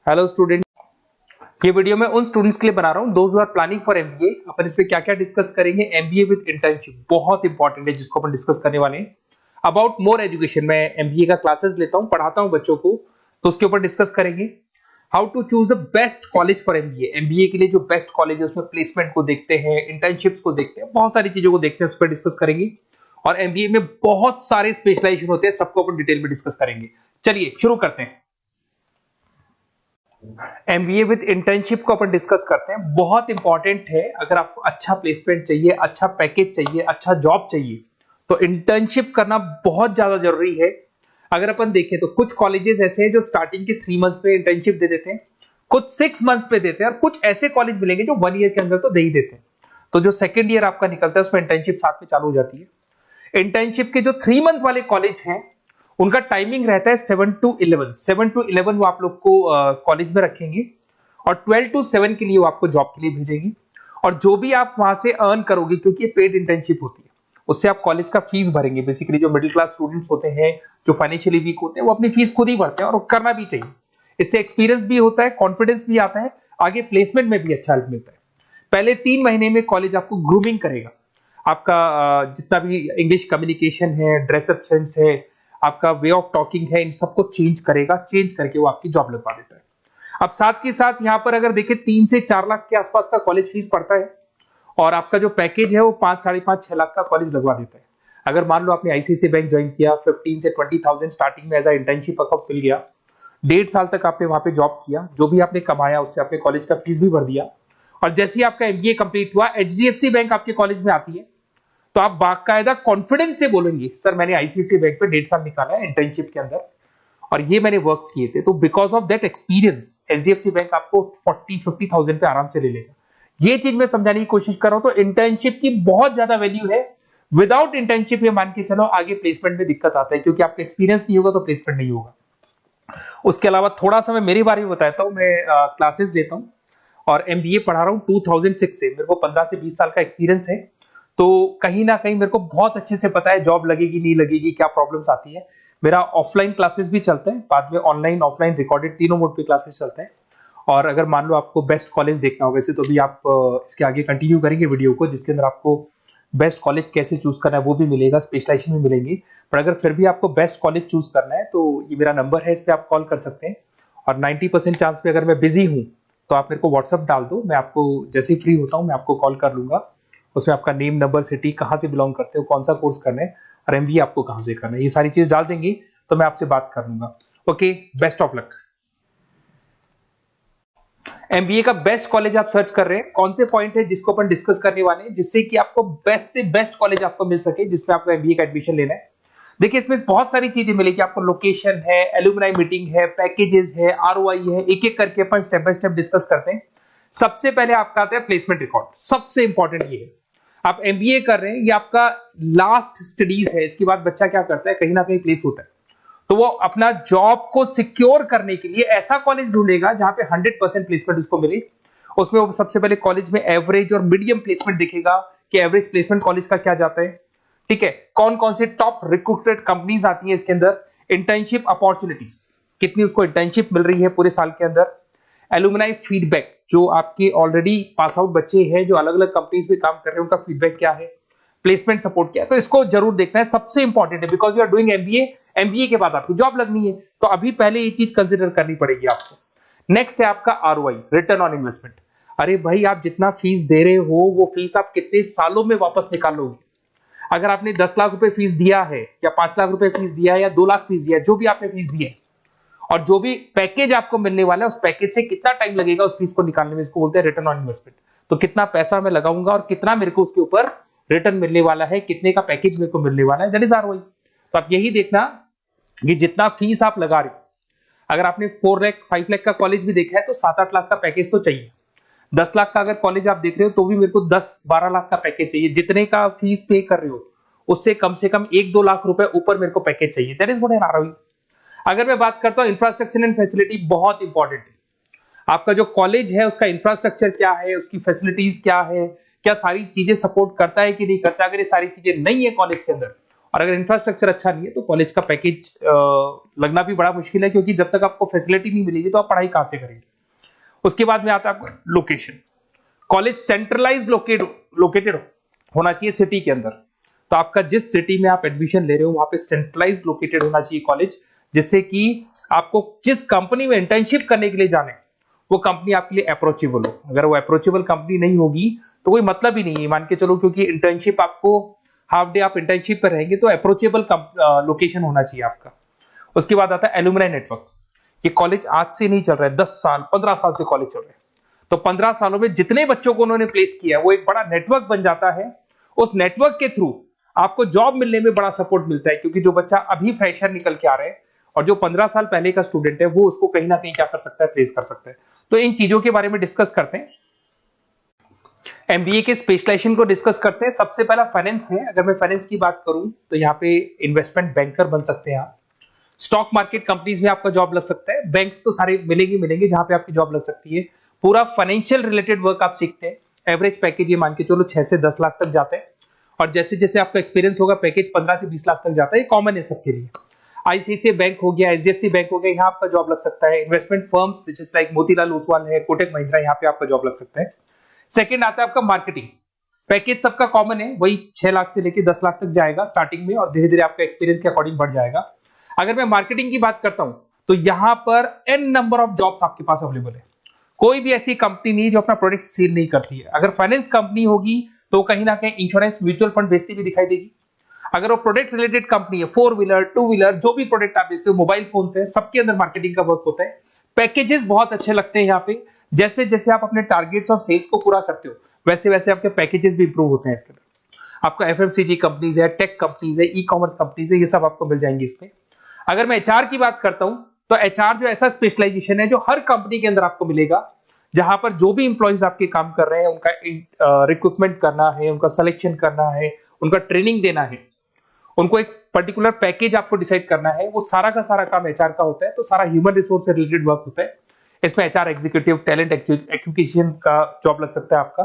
Hello student, ये video मैं उन स्टूडेंट्स के लिए बना रहा हूँ those who are planning for MBA. अपन इस पे क्या क्या डिस्कस करेंगे। एमबीए विद इंटर्नशिप बहुत इंपॉर्टेंट है जिसको अपन डिस्कस करने वाले हैं। अबाउट मोर एजुकेशन, मैं एमबीए का क्लासेस लेता हूँ, पढ़ाता हूँ बच्चों को, तो उसके ऊपर डिस्कस करेंगे। How to choose the best college for MBA. MBA के लिए जो बेस्ट कॉलेज है उसमें प्लेसमेंट को देखते हैं, इंटर्नशिप्स को देखते हैं, बहुत सारी चीजों को देखते हैं, उस पर डिस्कस करेंगे। और एमबीए में बहुत सारे स्पेशलाइजेशन होते हैं, सबको अपन डिटेल में डिस्कस करेंगे। चलिए शुरू करते हैं। एमबीए विद इंटर्नशिप को अपन डिस्कस करते हैं। बहुत इंपॉर्टेंट है, अगर आपको अच्छा प्लेसमेंट चाहिए, अच्छा पैकेज चाहिए, अच्छा जॉब चाहिए, तो इंटर्नशिप करना बहुत ज्यादा जरूरी है। अगर अपन देखें तो कुछ कॉलेजेस ऐसे हैं जो स्टार्टिंग के 3 मंथ्स पे इंटर्नशिप दे देते हैं, कुछ 6 मंथ्स पे देते हैं, और कुछ ऐसे कॉलेज मिलेंगे जो 1 ईयर के अंदर तो दे ही देते हैं। तो जो सेकेंड ईयर आपका निकलता है उसमें इंटर्नशिप साथ में चालू हो जाती है। इंटर्नशिप के जो 3 मंथ वाले कॉलेज हैं उनका टाइमिंग रहता है 7 to 11। 7 to 11 वो आप लोग को कॉलेज में रखेंगे, और 12 to 7 के लिए वो आपको जॉब के लिए भेजेंगे। और जो भी आप वहां से अर्न करोगे, क्योंकि ये पेड इंटर्नशिप होती है, उससे आप कॉलेज का फीस भरेंगे। बेसिकली जो मिडिल क्लास स्टूडेंट्स होते हैं, जो फाइनेंशियली वीक होते हैं, वो अपनी फीस खुद ही भरते हैं, और करना भी चाहिए। इससे एक्सपीरियंस भी होता है, कॉन्फिडेंस भी आता है, आगे प्लेसमेंट में भी अच्छा हेल्प मिलता है। पहले 3 महीने में कॉलेज आपको ग्रूमिंग करेगा। आपका जितना भी इंग्लिश कम्युनिकेशन है, ड्रेसअप सेंस है, आपका वे ऑफ टॉकिंग है, इन सबको चेंज करेगा। चेंज करके वो आपकी जॉब लगवा देता है। अब साथ के साथ यहां पर अगर देखें 3 से 4 लाख के आसपास का कॉलेज फीस पड़ता है, और आपका जो पैकेज है वो 5, 5.5, 6 लाख का कॉलेज लगवा देता है। अगर मान लो आपने आईसीआईसीआई बैंक ज्वाइन किया, 15 से 20,000 स्टार्टिंग में एज अ इंटर्नशिप अकाउंट मिल गया, 1.5 साल तक आपने वहां पे जॉब किया, जो भी आपने कमाया उससे आपने कॉलेज का फीस भी भर दिया, और जैसे ही आपका एमबीए कंप्लीट हुआ, एचडीएफसी बैंक आपके कॉलेज में आती है, तो आप बाकायदा कॉन्फिडेंस से बोलेंगे, सर मैंने आईसीआईसीआई बैंक पे 1.5 साल निकाला है इंटर्नशिप के अंदर, और ये मैंने वर्क्स किए थे, तो because of that experience HDFC bank आपको 40-50,000 पे आराम से ले लेगा। ये चीज मैं समझाने की कोशिश कर रहा हूं। तो इंटर्नशिप की बहुत ज्यादा वैल्यू है। विदाउट इंटर्नशिप ये मान के चलो आगे प्लेसमेंट में दिक्कत आता है, क्योंकि आपका एक्सपीरियंस नहीं होगा तो प्लेसमेंट नहीं होगा। उसके अलावा थोड़ा सा मैं मेरे बारे में बताता हूँ। मैं क्लासेस लेता हूँ और एमबीए पढ़ा रहा हूँ 2006 से। मेरे को 15 से 20 साल का एक्सपीरियंस है, तो कहीं ना कहीं मेरे को बहुत अच्छे से पता है जॉब लगेगी नहीं लगेगी, क्या प्रॉब्लम्स आती है। मेरा ऑफलाइन क्लासेस भी चलता है, बाद में ऑनलाइन ऑफलाइन रिकॉर्डेड तीनों मोड पे क्लासेस चलते हैं। और अगर मान लो आपको बेस्ट कॉलेज देखना हो, वैसे तो भी आप इसके आगे कंटिन्यू करेंगे वीडियो को, जिसके अंदर आपको बेस्ट कॉलेज कैसे चूज करना है वो भी मिलेगा, स्पेशलाइजेशन भी मिलेंगे। पर अगर फिर भी आपको बेस्ट कॉलेज चूज करना है तो ये मेरा नंबर है, इस पर आप कॉल कर सकते हैं। और 90% चांस पे अगर मैं बिजी हूँ तो आप मेरे को व्हाट्सअप डाल दो, मैं आपको जैसे ही फ्री होता हूँ मैं आपको कॉल कर लूंगा। उसमें आपका नेम, नंबर, सिटी, कहाँ से बिलोंग करते हो, कौन सा कोर्स करना है, और एमबीए आपको कहाँ से करना है, ये सारी चीज डाल देंगे तो मैं आपसे बात कर लूंगा। Okay, best of luck. MBA का बेस्ट कॉलेज आप सर्च कर रहे हैं, कौन से पॉइंट है जिसको अपन डिस्कस करने वाले हैं, जिससे कि आपको बेस्ट से बेस्ट कॉलेज आपको मिल सके जिसमें आपको एमबीए का एडमिशन लेना है। देखिए इसमें बहुत सारी चीजें मिलेगी आपको। लोकेशन है, एलुमनाई मीटिंग है, पैकेजेस है, आरओआई है, एक एक करके अपन स्टेप बाय स्टेप डिस्कस करते हैं। सबसे पहले आपका आता है प्लेसमेंट रिकॉर्ड। सबसे इंपॉर्टेंट ये है, आप एमबीए कर रहे हैं, ये आपका लास्ट स्टडीज है, इसके बाद बच्चा क्या करता है, कहीं ना कहीं प्लेस होता है, तो वो अपना जॉब को सिक्योर करने के लिए ऐसा कॉलेज ढूंढेगा जहां पे 100% प्लेसमेंट उसको मिले। उसमें वो सबसे पहले कॉलेज में एवरेज और मीडियम प्लेसमेंट दिखेगा कि एवरेज प्लेसमेंट कॉलेज का क्या जाता है, ठीक है। कौन कौन से टॉप रिक्रूटेड कंपनीज आती हैं इसके अंदर, इंटर्नशिप अपॉर्चुनिटीज कितनी उसको इंटर्नशिप मिल रही है पूरे साल के अंदर, एलुमनाई फीडबैक, जो आपके ऑलरेडी पास आउट बच्चे हैं जो अलग अलग कंपनीज में काम कर रहे हैं उनका फीडबैक क्या है, प्लेसमेंट सपोर्ट क्या है। तो इसको जरूर देखना है, सबसे इंपॉर्टेंट है, because you are doing MBA. MBA के बाद आपकी जॉब लगनी है, तो अभी पहले ये चीज कंसिडर करनी पड़ेगी आपको। नेक्स्ट है आपका आरओआई, रिटर्न ऑन इन्वेस्टमेंट। अरे भाई, आप जितना फीस दे रहे हो वो फीस आप कितने सालों में वापस निकालोगे। अगर आपने 10 लाख रुपए फीस दिया है, या 5 लाख रुपए फीस दिया है, या 2 लाख फीस दिया है, जो भी आपने फीस दी है, और जो भी पैकेज आपको मिलने वाला है उस पैकेज से कितना टाइम लगेगा उस फीस को निकालने में, इसको बोलते हैं रिटर्न ऑन इन्वेस्टमेंट। तो कितना पैसा मैं लगाऊंगा और कितना मेरे को उसके ऊपर रिटर्न मिलने वाला है, कितने का पैकेज मेरे को मिलने वाला है, दैट इज आरओआई। तो आप यही देखना कि जितना फीस आप लगा रहे हो, अगर आपने 4 लाख 5 लाख का कॉलेज भी देखा है तो 7-8 लाख का पैकेज तो चाहिए। 10 लाख का अगर कॉलेज आप देख रहे हो तो भी मेरे को 10-12 लाख का पैकेज चाहिए। जितने का फीस पे कर रहे हो उससे कम से कम 1-2 लाख रुपए ऊपर मेरे को पैकेज चाहिए, that is what an ROI. अगर मैं बात करता हूं इंफ्रास्ट्रक्चर एंड फैसिलिटी, बहुत इंपॉर्टेंट है। आपका जो कॉलेज है उसका इंफ्रास्ट्रक्चर क्या है, उसकी फैसिलिटीज क्या है, क्या सारी चीजें सपोर्ट करता है कि नहीं करता। अगर ये सारी चीजें नहीं है कॉलेज के अंदर और अगर इंफ्रास्ट्रक्चर अच्छा नहीं है तो कॉलेज का पैकेज लगना भी बड़ा मुश्किल है, क्योंकि जब तक आपको फैसिलिटी नहीं मिलेगी तो आप पढ़ाई कहां से करेंगे। उसके बाद में आता है आपका लोकेशन। कॉलेज सेंट्रलाइज लोकेटेड होना चाहिए सिटी के अंदर। तो आपका जिस सिटी में आप एडमिशन ले रहे हो वहां पे सेंट्रलाइज लोकेटेड होना चाहिए कॉलेज, जिससे कि आपको जिस कंपनी में इंटर्नशिप करने के लिए जाने वो कंपनी आपके लिए अप्रोचेबल हो। अगर वो अप्रोचेबल कंपनी नहीं होगी तो कोई मतलब ही नहीं है, मान के चलो, क्योंकि इंटर्नशिप आपको हाफ डे आप इंटर्नशिप पर रहेंगे, तो अप्रोचेबल लोकेशन होना चाहिए आपका। उसके बाद आता है एलुमनाई नेटवर्क। ये कॉलेज आज से नहीं चल रहा है, 10 साल 15 साल से कॉलेज चल रहा है। तो 15 सालों में जितने बच्चों को उन्होंने प्लेस किया है वो एक बड़ा नेटवर्क बन जाता है। उस नेटवर्क के थ्रू आपको जॉब मिलने में बड़ा सपोर्ट मिलता है, क्योंकि जो बच्चा अभी फ्रेशर निकल के आ रहे हैं और जो 15 साल पहले का स्टूडेंट है वो उसको कहीं ना कहीं क्या कर सकता है, प्लेस कर सकता है। तो इन चीजों के बारे में डिस्कस करते हैं। एमबीए के स्पेशलाइजेशन को डिस्कस करते हैं। सबसे पहला फाइनेंस है। अगर मैं फाइनेंस की बात करूं तो यहाँ पे इन्वेस्टमेंट बैंकर बन सकते हैं आप। स्टॉक मार्केट कंपनीज में आपका जॉब लग सकता है। बैंक्स तो सारे मिलेंगे जहां पे आपकी जॉब लग सकती है। पूरा फाइनेंशियल रिलेटेड वर्क आप सीखते हैं। एवरेज पैकेज ये मान के चलो 6 से 10 लाख तक जाते हैं, और जैसे जैसे आपका एक्सपीरियंस होगा पैकेज 15 से 20 लाख तक जाता है। ये कॉमन है सबके लिए। आईसीआईसीआई बैंक हो गया, एचडीएफसी बैंक हो गया, यहाँ आपका जॉब लग सकता है। इन्वेस्टमेंट फर्म्स जैसे लाइक मोतीलाल ओसवाल है, कोटक महिंद्रा, यहाँ पे आपका जॉब लग सकता है। सेकंड आता है आपका मार्केटिंग। पैकेज सबका कॉमन है, वही 6 लाख से लेकर 10 लाख तक जाएगा स्टार्टिंग में, और धीरे धीरे आपका एक्सपीरियंस के अकॉर्डिंग बढ़ जाएगा। अगर मैं मार्केटिंग की बात करता हूं तो यहां पर एन नंबर ऑफ जॉब्स आपके पास अवेलेबल है। कोई भी ऐसी कंपनी नहीं जो अपना प्रोडक्ट सेल नहीं करती है। अगर फाइनेंस कंपनी होगी तो कहीं ना कहीं इंश्योरेंस म्यूचुअल फंड बेचती भी दिखाई देगी। अगर वो प्रोडक्ट रिलेटेड कंपनी है, 4 व्हीलर 2 व्हीलर जो भी प्रोडक्ट आप बेचते हो, मोबाइल फोन से, सबके अंदर मार्केटिंग का वर्क होता है। पैकेजेस बहुत अच्छे लगते हैं यहाँ पे। जैसे जैसे आप अपने टारगेट्स और सेल्स को पूरा करते हो वैसे वैसे आपके पैकेजेस भी इंप्रूव होते हैं। इसके अंदर आपका एफएमसीजी कंपनीज है, टेक कंपनीज है, ई कॉमर्स कंपनीज है, ये सब आपको मिल जाएंगे इसमें। अगर मैं एचआर की बात करता हूं तो एचआर जो ऐसा स्पेशलाइजेशन है जो हर कंपनी के अंदर आपको मिलेगा, जहां पर जो भी इंप्लॉइज आपके काम कर रहे हैं उनका रिक्रूटमेंट करना है, उनका सिलेक्शन करना है, उनका ट्रेनिंग देना है, उनको एक पर्टिकुलर पैकेज आपको डिसाइड करना है, वो सारा का सारा काम एचआर का होता है। तो सारा ह्यूमन रिसोर्स से रिलेटेड वर्क होता है। इसमें एचआर एग्जीक्यूटिव, टैलेंट एक्विजिशन का जॉब लग सकता है आपका,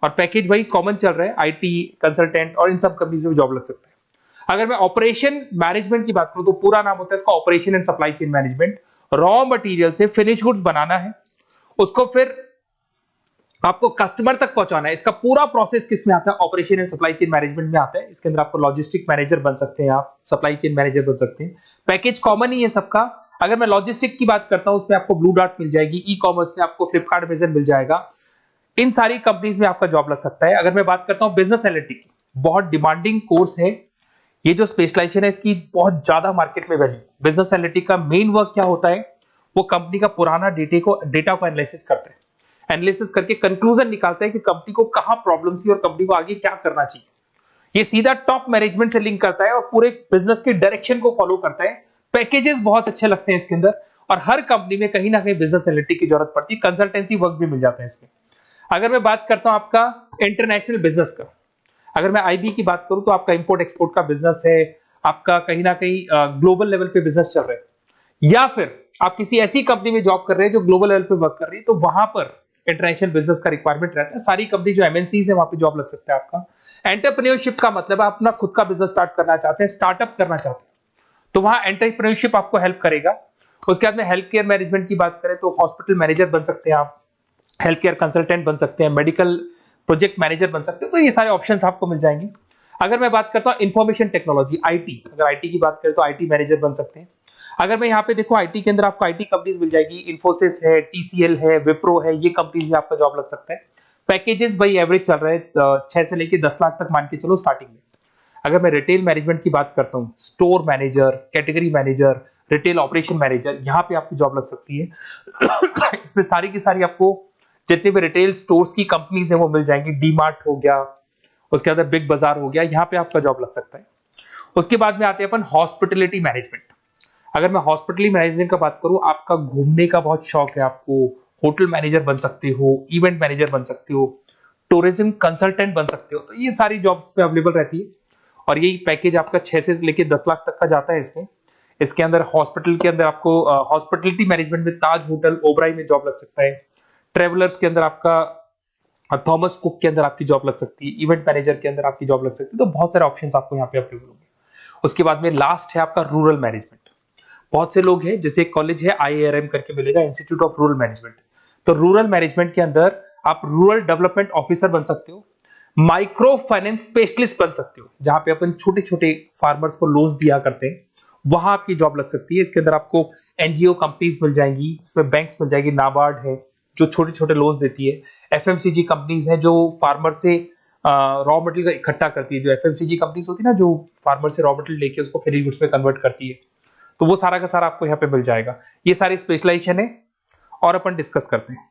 और पैकेज वही कॉमन चल रहा है, आईटी कंसल्टेंट और इन सब कंपनीज में जॉब लग सकता है। अगर मैं ऑपरेशन मैनेजमेंट की बात करूं तो पूरा नाम होता है इसका operation and supply chain management. Raw material से फिनिश गुड्स बनाना है, उसको फिर आपको कस्टमर तक पहुंचाना है। इसका पूरा प्रोसेस किस में आता है, operation and supply chain management में आता है। इसके अंदर आपको लॉजिस्टिक मैनेजर बन सकते हैं, आप सप्लाई चेन मैनेजर बन सकते हैं। पैकेज कॉमन ही है सबका। अगर मैं लॉजिस्टिक की बात करता हूं उसमें आपको ब्लू डार्ट मिल जाएगी, ई कॉमर्स में आपको फ्लिपकार्ट अमेज़न मिल जाएगा। इन सारी कंपनीज में आपका जॉब लग सकता है। अगर मैं बात करता हूं बिजनेस एनालिटिक्स, बहुत डिमांडिंग कोर्स है ये जो स्पेशलाइजेशन है, इसकी बहुत ज्यादा मार्केट में वैल्यू। बिजनेस एनालिटिक्स का मेन वर्क क्या होता है, वो कंपनी का पुराना डेटा को एनालिसिस करते हैं। एनालिसिस करके कंक्लूजन निकालता है कि कंपनी को कहां प्रॉब्लम थी और कंपनी को आगे क्या करना चाहिए। ये सीधा टॉप मैनेजमेंट से लिंक करता है और पूरे बिजनेस के डायरेक्शन को फॉलो करता है। पैकेजेस बहुत अच्छे लगते हैं इसके अंदर, और हर कंपनी में कहीं ना कहीं बिजनेस एनालिटिक्स की जरूरत पड़ती है। कंसल्टेंसी वर्क भी मिल जाता है इसमें। अगर मैं बात करता हूं आपका इंटरनेशनल बिजनेस का, अगर मैं आईबी की बात करूं तो आपका इंपोर्ट एक्सपोर्ट का बिजनेस है, आपका कहीं ना कहीं ग्लोबल लेवल पे बिजनेस चल रहा है, या फिर आप किसी ऐसी कंपनी में जॉब कर रहे हैं जो ग्लोबल लेवल पे वर्क कर रही है, तो वहां पर इंटरनेशनल बिजनेस का रिक्वायरमेंट रहता है। सारी कंपनी जो एमएनसीज है वहां पे जॉब लग सकता है आपका। एंटरप्रेन्योरशिप का मतलब आप अपना खुद का बिजनेस स्टार्ट करना चाहते हैं, स्टार्टअप करना चाहते हैं, तो वहां एंटरप्रेन्योरशिप आपको हेल्प करेगा। उसके बाद में हेल्थ केयर मैनेजमेंट की बात करें तो हॉस्पिटल मैनेजर बन सकते हैं आप, हेल्थ केयर कंसल्टेंट बन सकते हैं, मेडिकल प्रोजेक्ट मैनेजर बन सकते हैं। तो ये सारे ऑप्शंस आपको मिल जाएंगे। अगर मैं बात करता हूं इंफॉर्मेशन टेक्नोलॉजी, आईटी, अगर आईटी की बात करें तो आईटी मैनेजर बन सकते हैं। अगर मैं यहाँ पे देखो आईटी के अंदर आपको आईटी कंपनीज मिल जाएगी, इन्फोसिस है, टीसीएल है, विप्रो है, ये कंपनीज में आपका जॉब लग सकता है। पैकेजेस भाई एवरेज चल रहे हैं 6 से लेके 10 लाख तक मान के चलो स्टार्टिंग में। अगर मैं रिटेल मैनेजमेंट की बात करता हूँ, store manager, category manager, retail operation manager, यहाँ पे आपकी जॉब लग सकती है। इसमें सारी की सारी आपको जितने भी रिटेल स्टोर्स की कंपनीज है वो मिल जाएंगी। डीमार्ट हो गया, उसके बाद बिग बाजार हो गया, यहाँ पे आपका जॉब लग सकता है। उसके बाद में आते हैं अपन हॉस्पिटलिटी मैनेजमेंट। अगर मैं हॉस्पिटलिटी मैनेजमेंट का बात करूं, आपका घूमने का बहुत शौक है, आपको होटल मैनेजर बन सकते हो, इवेंट मैनेजर बन सकते हो, टूरिज्म कंसल्टेंट बन सकते हो, तो ये सारी जॉब्स पे अवेलेबल रहती है। और यही पैकेज आपका 6 से लेके 10 लाख तक का जाता है इसमें। इसके अंदर हॉस्पिटल के अंदर आपको हॉस्पिटलिटी मैनेजमेंट में ताज होटल, ओबराई में जॉब लग सकता है। ट्रेवलर्स के अंदर आपका थॉमस कुक के अंदर आपकी जॉब लग सकती है। इवेंट मैनेजर के अंदर आपकी जॉब लग सकती है। तो बहुत सारे ऑप्शंस आपको यहाँ पे अवेलेबल होंगे। उसके बाद में लास्ट है आपका रूरल मैनेजमेंट। बहुत से लोग हैं, जैसे एक कॉलेज है IIRM करके मिलेगा, इंस्टीट्यूट ऑफ रूरल मैनेजमेंट। तो रूरल मैनेजमेंट के अंदर आप रूरल डेवलपमेंट ऑफिसर बन सकते हो, माइक्रो फाइनेंस स्पेशलिस्ट बन सकते हो, जहां पे अपन छोटे छोटे फार्मर्स को लोन्स दिया करते हैं, वहां आपकी जॉब लग सकती है। इसके अंदर आपको एनजीओ कंपनीज मिल जाएंगी, इसमें बैंक्स मिल जाएगी, नाबार्ड है जो छोटे छोटे लोन्स देती है, एफएमसीजी कंपनीज है जो फार्मर से रॉ मटेरियल का इकट्ठा करती है, जो एफएमसीजी कंपनीज होती है ना, जो फार्मर से रॉ मटेरियल लेके उसको फिर गुड्स में कन्वर्ट करती है, तो वो सारा का सारा आपको यहाँ पे मिल जाएगा। ये सारी स्पेशलाइजेशन है और अपन डिस्कस करते हैं।